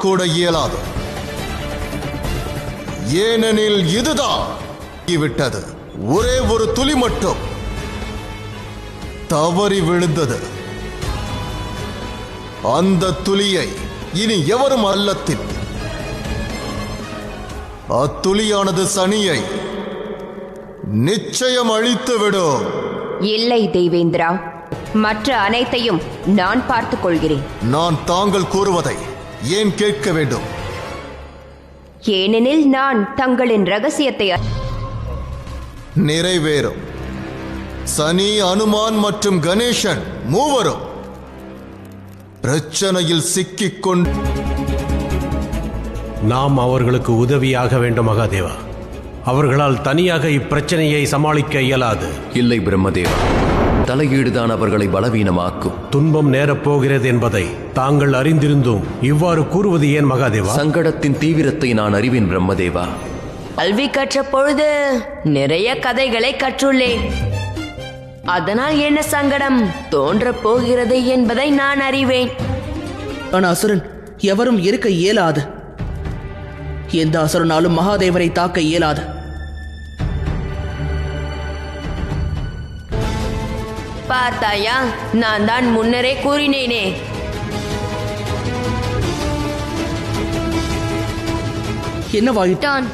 கூட இயலாது. ஏனெனில் இதுதான் விட்டது. ஒரே ஒரு துளி மட்டும் தவறி விழுந்தது. அந்த துளியை இனி எவரும் அல்லத்தில். அத்துளியானது சனியை நிச்சயம் அழித்துவிடும். இல்லை தேவேந்திரா, மற்ற அனைத்தையும் நான் பார்த்துக் கொள்கிறேன். நான் தாங்கள் கூறுவதை ஏன் கேட்க வேண்டும்? ஏனெனில் நான் தங்களின் ரகசியத்தை நிறைவேறும். சனி, அனுமான் மற்றும் கணேசன் மூவரும் பிரச்சனையில் சிக்கிக்கொண்டு நாம் அவர்களுக்கு உதவியாக வேண்டும் மகாதேவா. அவர்களால் தனியாக இப்பிரச்சனையை சமாளிக்க இயலாது. இல்லை பிரம்மதேவா, தலையீடுதான் அவர்களை பலவீனமாக்கும். துன்பம் நேரப்போகிறது என்பதை தாங்கள் அறிந்திருந்தும் இவ்வாறு கூறுவது ஏன் மகாதேவா? சங்கடத்தின் தீவிரத்தை நான் அறிவேன் பிரம்மதேவா. கல்வி கற்ற பொழுது நிறைய கதைகளை கற்றுள்ளேன். அதனால் என்ன சங்கடம் தோன்றப் போகிறது என்பதை நான் அறிவேன். ஆனால் அசுரன் எவரும் இருக்க இயலாது. எந்த அசுரனாலும் மகாதேவரை தாக்க இயலாது. பார்த்தாயா, நான் தான் முன்னரே கூறினேனே. என்னவாயிட்டான்?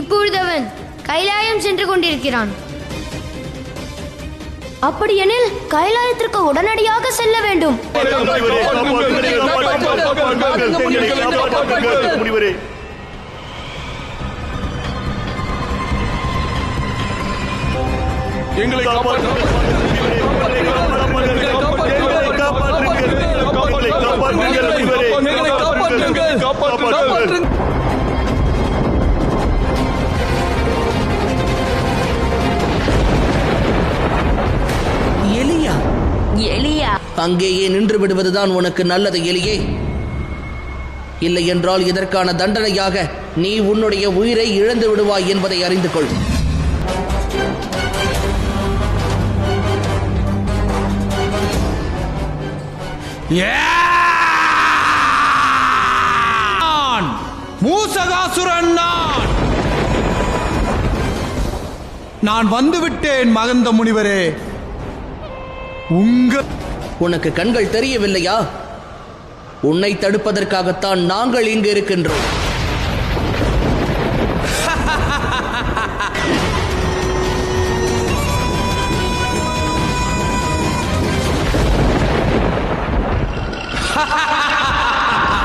இப்பொழுது அவன் கைலாயம் சென்று கொண்டிருக்கிறான். அப்படியெனில் கைலாயத்திற்கு உடனடியாக செல்ல வேண்டும். எலியா? எலியா? அங்கேயே நின்று விடுவதுதான் உனக்கு நல்லது எலியே. இல்லை என்றால் இதற்கான தண்டனையாக நீ உன்னுடைய உயிரை இழந்து விடுவாய் என்பதை அறிந்து கொள். மூசகாசுரன் நான் வந்துவிட்டேன் மகந்த முனிவரே. உனக்கு கண்கள் தெரியவில்லையா? உன்னை தடுப்பதற்காகத்தான் நாங்கள் இங்கு இருக்கின்றோம்.